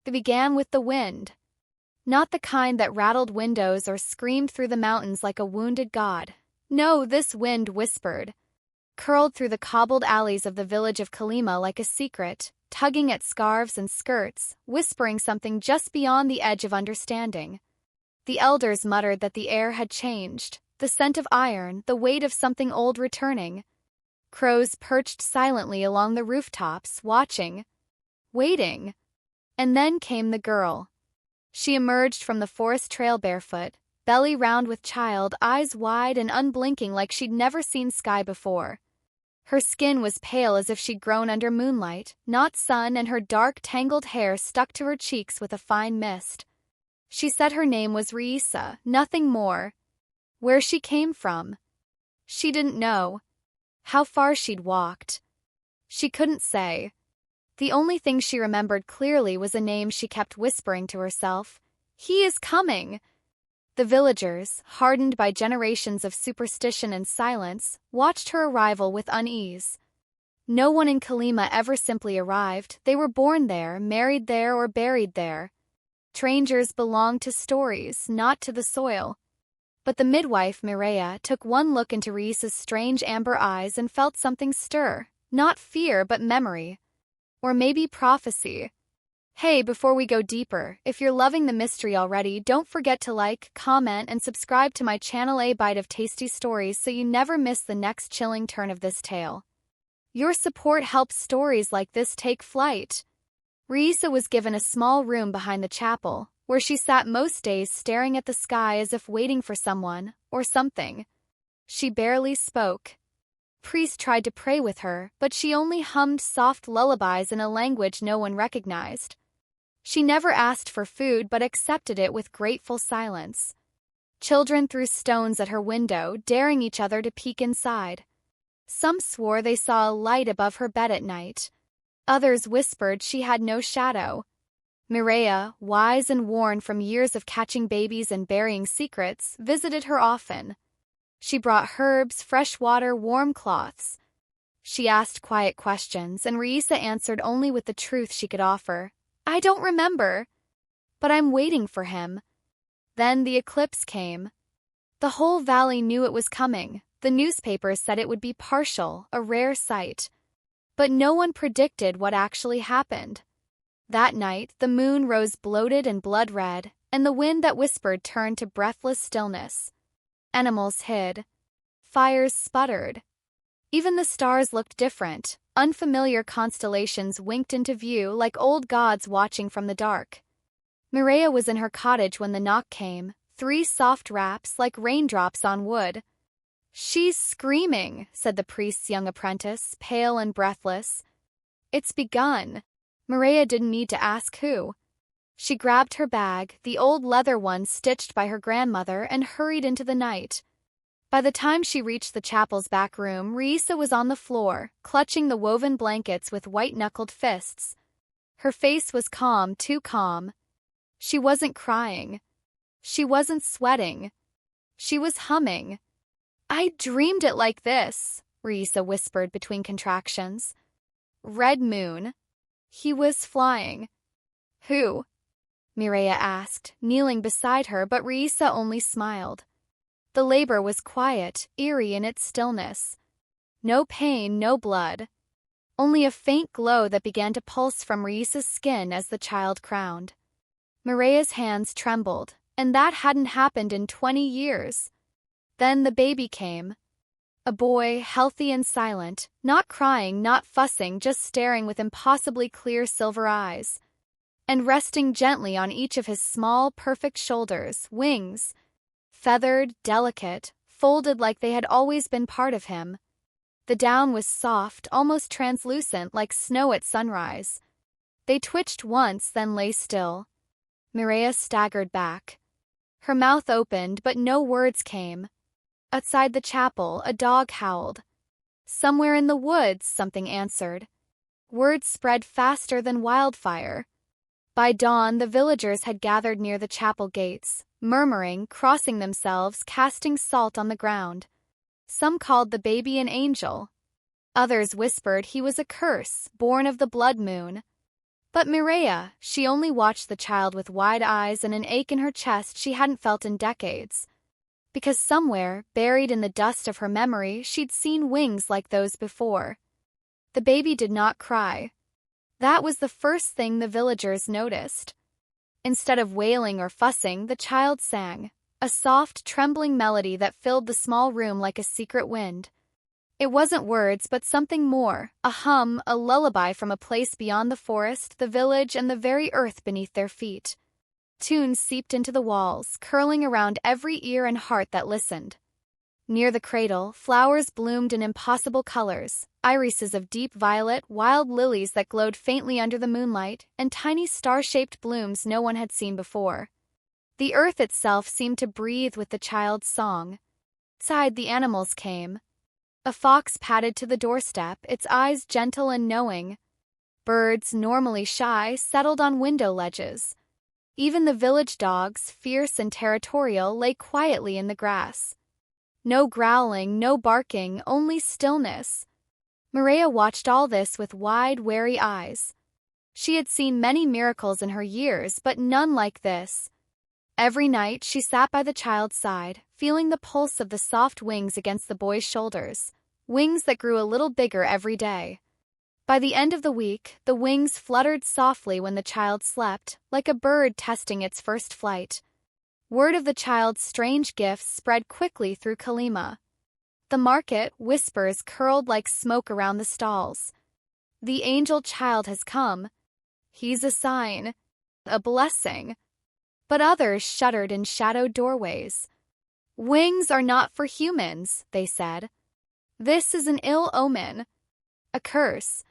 It began with the wind. Not the kind that rattled windows or screamed through the mountains like a wounded god. No, this wind whispered, curled through the cobbled alleys of the village of Kalima like a secret, tugging at scarves and skirts, whispering something just beyond the edge of understanding. The elders muttered that the air had changed, the scent of iron, the weight of something old returning. Crows perched silently along the rooftops, watching, waiting. And then came the girl. She emerged from the forest trail barefoot, belly round with child, eyes wide and unblinking like she'd never seen sky before. Her skin was pale as if she'd grown under moonlight, not sun, and her dark, tangled hair stuck to her cheeks with a fine mist. She said her name was Reisa, nothing more. Where she came from? She didn't know. How far she'd walked? She couldn't say. The only thing she remembered clearly was a name she kept whispering to herself. He is coming! The villagers, hardened by generations of superstition and silence, watched her arrival with unease. No one in Kalima ever simply arrived. They were born there, married there, or buried there. Strangers belonged to stories, not to the soil. But the midwife, Mireya, took one look into Reisa's strange amber eyes and felt something stir. Not fear, but memory. Or maybe prophecy. Hey, before we go deeper, if you're loving the mystery already, don't forget to like, comment, and subscribe to my channel. A bite of tasty stories so you never miss the next chilling turn of this tale. Your support helps stories like this take flight. Reisa was given a small room behind the chapel, where she sat most days staring at the sky as if waiting for someone, or something. She barely spoke. Priest tried to pray with her, but she only hummed soft lullabies in a language no one recognized. She never asked for food but accepted it with grateful silence. Children threw stones at her window, daring each other to peek inside. Some swore they saw a light above her bed at night. Others whispered she had no shadow. Mireya, wise and worn from years of catching babies and burying secrets, visited her often. She brought herbs, fresh water, warm cloths. She asked quiet questions, and Reisa answered only with the truth she could offer. I don't remember, but I'm waiting for him. Then the eclipse came. The whole valley knew it was coming. The newspapers said it would be partial, a rare sight. But no one predicted what actually happened. That night, the moon rose bloated and blood-red, and the wind that whispered turned to breathless stillness. Animals hid. Fires sputtered. Even the stars looked different. Unfamiliar constellations winked into view like old gods watching from the dark. Mireya was in her cottage when the knock came, 3 soft raps like raindrops on wood. She's screaming, said the priest's young apprentice, pale and breathless. It's begun. Mireya didn't need to ask who. She grabbed her bag, the old leather one stitched by her grandmother, and hurried into the night. By the time she reached the chapel's back room, Reisa was on the floor, clutching the woven blankets with white-knuckled fists. Her face was calm, too calm. She wasn't crying. She wasn't sweating. She was humming. I dreamed it like this, Reisa whispered between contractions. Red moon. He was flying. Who? Mireya asked, kneeling beside her, but Reisa only smiled. The labor was quiet, eerie in its stillness. No pain, no blood. Only a faint glow that began to pulse from Reisa's skin as the child crowned. Mireya's hands trembled, and that hadn't happened in 20 years. Then the baby came. A boy, healthy and silent, not crying, not fussing, just staring with impossibly clear silver eyes. And resting gently on each of his small, perfect shoulders, wings, feathered, delicate, folded like they had always been part of him. The down was soft, almost translucent, like snow at sunrise. They twitched once, then lay still. Mireya staggered back. Her mouth opened, but no words came. Outside the chapel, a dog howled. Somewhere in the woods, something answered. Words spread faster than wildfire. By dawn, the villagers had gathered near the chapel gates, murmuring, crossing themselves, casting salt on the ground. Some called the baby an angel. Others whispered he was a curse, born of the blood moon. But Mireia, she only watched the child with wide eyes and an ache in her chest she hadn't felt in decades. Because somewhere, buried in the dust of her memory, she'd seen wings like those before. The baby did not cry. That was the first thing the villagers noticed. Instead of wailing or fussing, the child sang, a soft, trembling melody that filled the small room like a secret wind. It wasn't words, but something more, a hum, a lullaby from a place beyond the forest, the village, and the very earth beneath their feet. Tunes seeped into the walls, curling around every ear and heart that listened. Near the cradle, flowers bloomed in impossible colors, irises of deep violet, wild lilies that glowed faintly under the moonlight, and tiny star-shaped blooms no one had seen before. The earth itself seemed to breathe with the child's song. Outside, the animals came. A fox padded to the doorstep, its eyes gentle and knowing. Birds, normally shy, settled on window ledges. Even the village dogs, fierce and territorial, lay quietly in the grass. No growling, no barking, only stillness. Mireia watched all this with wide, wary eyes. She had seen many miracles in her years, but none like this. Every night she sat by the child's side, feeling the pulse of the soft wings against the boy's shoulders, wings that grew a little bigger every day. By the end of the week, the wings fluttered softly when the child slept, like a bird testing its first flight. Word of the child's strange gifts spread quickly through Kalima. The market, whispers curled like smoke around the stalls. The angel child has come. He's a sign, a blessing. But others shuddered in shadowed doorways. Wings are not for humans, they said. This is an ill omen. A curse.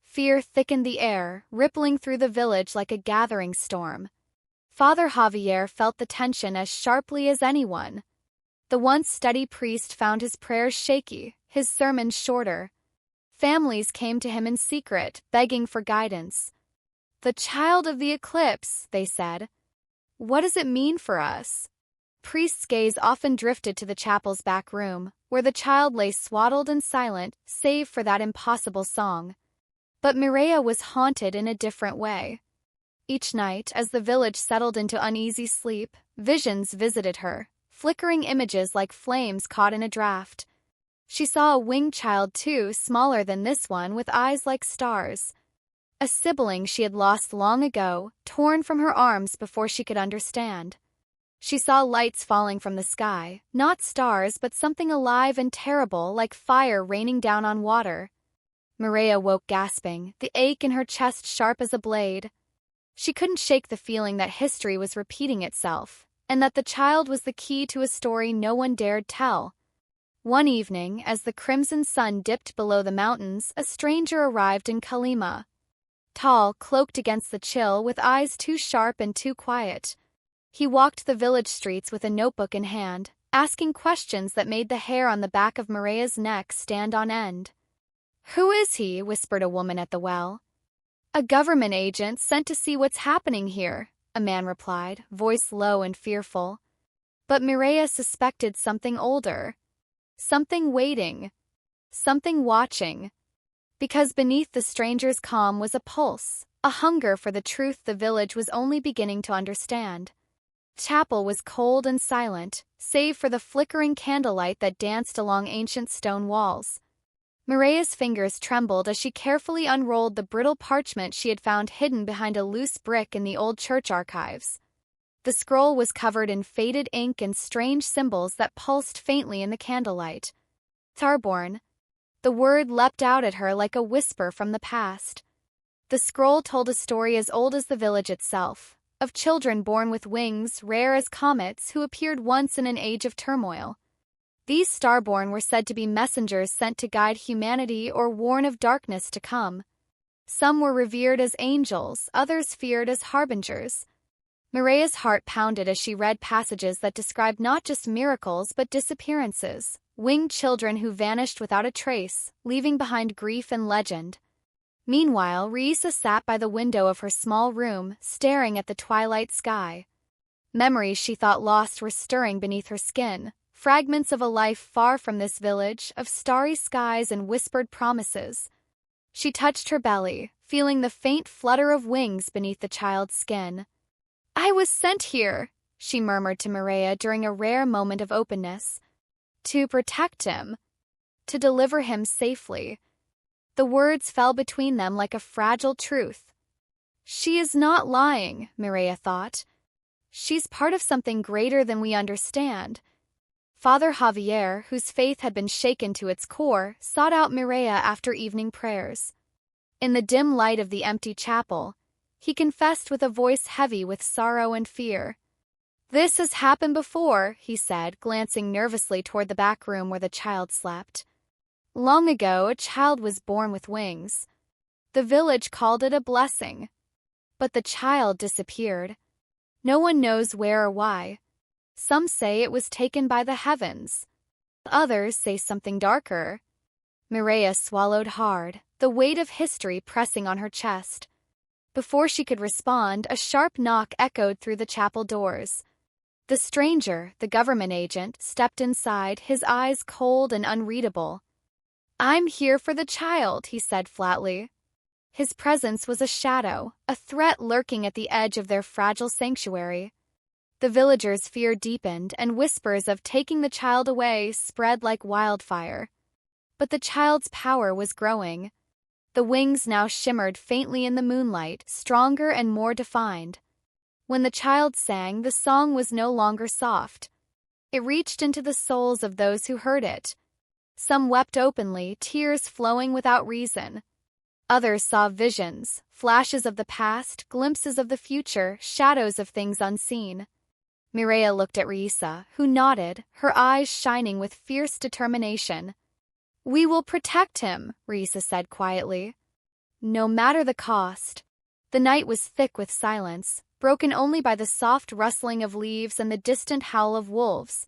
Fear thickened the air, rippling through the village like a gathering storm. Father Javier felt the tension as sharply as anyone. The once steady priest found his prayers shaky, his sermons shorter. Families came to him in secret, begging for guidance. The child of the eclipse, they said. What does it mean for us? Priest's gaze often drifted to the chapel's back room, where the child lay swaddled and silent, save for that impossible song. But Mireia was haunted in a different way. Each night, as the village settled into uneasy sleep, visions visited her, flickering images like flames caught in a draft. She saw a winged child too, smaller than this one, with eyes like stars. A sibling she had lost long ago, torn from her arms before she could understand. She saw lights falling from the sky, not stars but something alive and terrible, like fire raining down on water. Mireia woke gasping, the ache in her chest sharp as a blade. She couldn't shake the feeling that history was repeating itself, and that the child was the key to a story no one dared tell. One evening, as the crimson sun dipped below the mountains, a stranger arrived in Kalima. Tall, cloaked against the chill, with eyes too sharp and too quiet. He walked the village streets with a notebook in hand, asking questions that made the hair on the back of Mireia's neck stand on end. "Who is he?" whispered a woman at the well. "A government agent sent to see what's happening here," a man replied, voice low and fearful. But Mireia suspected something older. Something waiting. Something watching. Because beneath the stranger's calm was a pulse, a hunger for the truth the village was only beginning to understand. Chapel was cold and silent, save for the flickering candlelight that danced along ancient stone walls. Mireia's fingers trembled as she carefully unrolled the brittle parchment she had found hidden behind a loose brick in the old church archives. The scroll was covered in faded ink and strange symbols that pulsed faintly in the candlelight. Tarborn. The word leapt out at her like a whisper from the past. The scroll told a story as old as the village itself, of children born with wings rare as comets who appeared once in an age of turmoil. These starborn were said to be messengers sent to guide humanity or warn of darkness to come. Some were revered as angels, others feared as harbingers. Mireia's heart pounded as she read passages that described not just miracles but disappearances, winged children who vanished without a trace, leaving behind grief and legend. Meanwhile, Reisa sat by the window of her small room, staring at the twilight sky. Memories she thought lost were stirring beneath her skin, fragments of a life far from this village, of starry skies and whispered promises. She touched her belly, feeling the faint flutter of wings beneath the child's skin. "I was sent here," she murmured to Mireia during a rare moment of openness. "To protect him. To deliver him safely." The words fell between them like a fragile truth. She is not lying, Mireia thought. She's part of something greater than we understand. Father Javier, whose faith had been shaken to its core, sought out Mireia after evening prayers. In the dim light of the empty chapel, he confessed with a voice heavy with sorrow and fear. "This has happened before," he said, glancing nervously toward the back room where the child slept. "Long ago, a child was born with wings. The village called it a blessing. But the child disappeared. No one knows where or why. Some say it was taken by the heavens. Others say something darker." Mireia swallowed hard, the weight of history pressing on her chest. Before she could respond, a sharp knock echoed through the chapel doors. The stranger, the government agent, stepped inside, his eyes cold and unreadable. "I'm here for the child," he said flatly. His presence was a shadow, a threat lurking at the edge of their fragile sanctuary. The villagers' fear deepened, and whispers of taking the child away spread like wildfire. But the child's power was growing. The wings now shimmered faintly in the moonlight, stronger and more defined. When the child sang, the song was no longer soft. It reached into the souls of those who heard it. Some wept openly, tears flowing without reason. Others saw visions, flashes of the past, glimpses of the future, shadows of things unseen. Mireia looked at Raisa, who nodded, her eyes shining with fierce determination. "We will protect him," Raisa said quietly. "No matter the cost." The night was thick with silence, broken only by the soft rustling of leaves and the distant howl of wolves.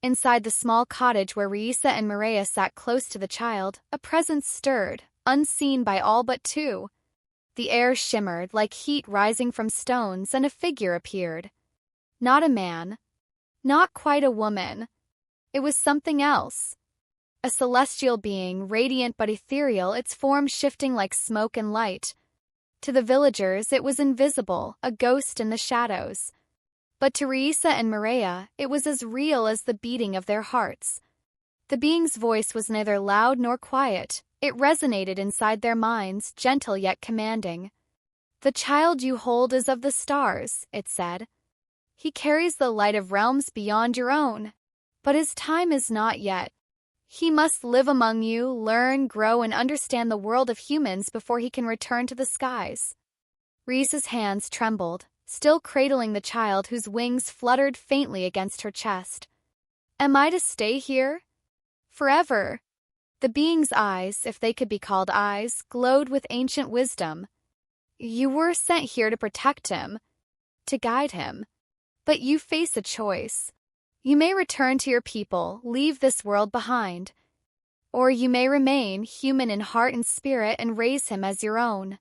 Inside the small cottage where Raisa and Mireia sat close to the child, a presence stirred, unseen by all but two. The air shimmered like heat rising from stones, and a figure appeared. Not a man. Not quite a woman. It was something else. A celestial being, radiant but ethereal, its form shifting like smoke and light. To the villagers, it was invisible, a ghost in the shadows. But to Raisa and Mireia, it was as real as the beating of their hearts. The being's voice was neither loud nor quiet. It resonated inside their minds, gentle yet commanding. "The child you hold is of the stars," it said. "He carries the light of realms beyond your own. But his time is not yet. He must live among you, learn, grow, and understand the world of humans before he can return to the skies." Reese's hands trembled, still cradling the child whose wings fluttered faintly against her chest. "Am I to stay here? Forever?" The being's eyes, if they could be called eyes, glowed with ancient wisdom. "You were sent here to protect him, to guide him. But you face a choice. You may return to your people, leave this world behind. Or you may remain, human in heart and spirit, and raise him as your own."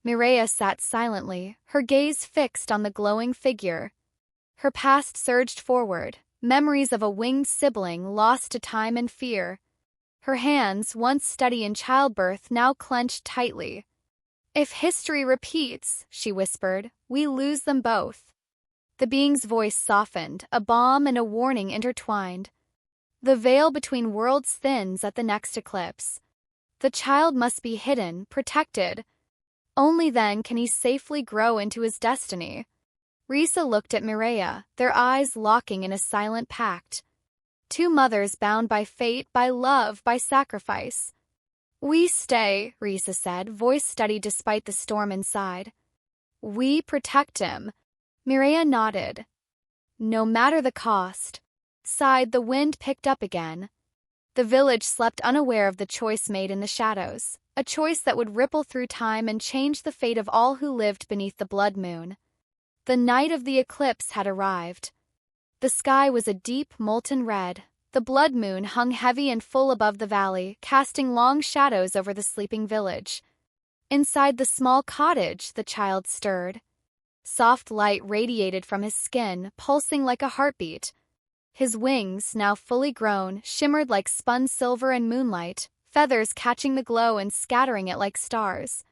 Mireia sat silently, her gaze fixed on the glowing figure. Her past surged forward, memories of a winged sibling lost to time and fear. Her hands, once steady in childbirth, now clenched tightly. "If history repeats," she whispered, "we lose them both." The being's voice softened, a balm and a warning intertwined. "The veil between worlds thins at the next eclipse. The child must be hidden, protected. Only then can he safely grow into his destiny." Risa looked at Mireia, their eyes locking in a silent pact. Two mothers bound by fate, by love, by sacrifice. "We stay," Risa said, voice steady despite the storm inside. "We protect him." Mireia nodded. "No matter the cost." Sighed, the wind picked up again. The village slept unaware of the choice made in the shadows, a choice that would ripple through time and change the fate of all who lived beneath the blood moon. The night of the eclipse had arrived. The sky was a deep, molten red. The blood moon hung heavy and full above the valley, casting long shadows over the sleeping village. Inside the small cottage, the child stirred. Soft light radiated from his skin, pulsing like a heartbeat. His wings, now fully grown, shimmered like spun silver in moonlight, feathers catching the glow and scattering it like stars.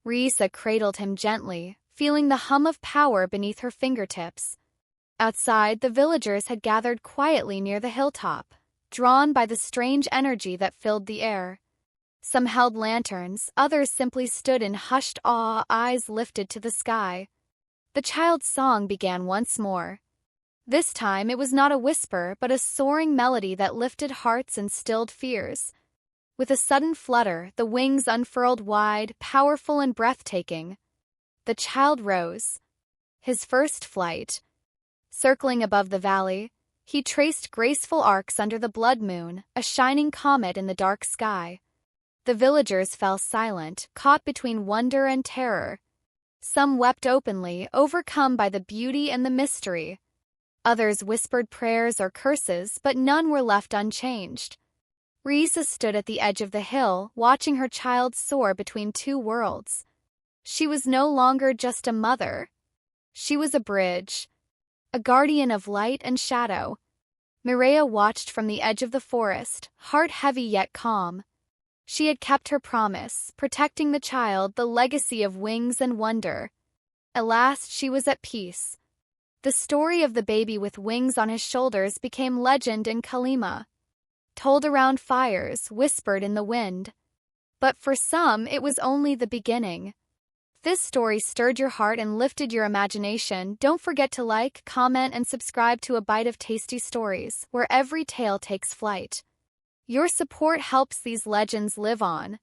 Risa cradled him gently, feeling the hum of power beneath her fingertips. Outside, the villagers had gathered quietly near the hilltop, drawn by the strange energy that filled the air. Some held lanterns, others simply stood in hushed awe, eyes lifted to the sky. The child's song began once more. This time it was not a whisper, but a soaring melody that lifted hearts and stilled fears. With a sudden flutter, the wings unfurled wide, powerful and breathtaking. The child rose. His first flight. Circling above the valley, he traced graceful arcs under the blood moon, a shining comet in the dark sky. The villagers fell silent, caught between wonder and terror. Some wept openly, overcome by the beauty and the mystery. Others whispered prayers or curses, but none were left unchanged. Risa stood at the edge of the hill, watching her child soar between two worlds. She was no longer just a mother. She was a bridge, a guardian of light and shadow. Mireia watched from the edge of the forest, heart heavy yet calm. She had kept her promise, protecting the child, the legacy of wings and wonder. At last she was at peace. The story of the baby with wings on his shoulders became legend in Kalima, told around fires, whispered in the wind. But for some, it was only the beginning. If this story stirred your heart and lifted your imagination, don't forget to like, comment, and subscribe to A Bite of Tasty Stories, where every tale takes flight. Your support helps these legends live on.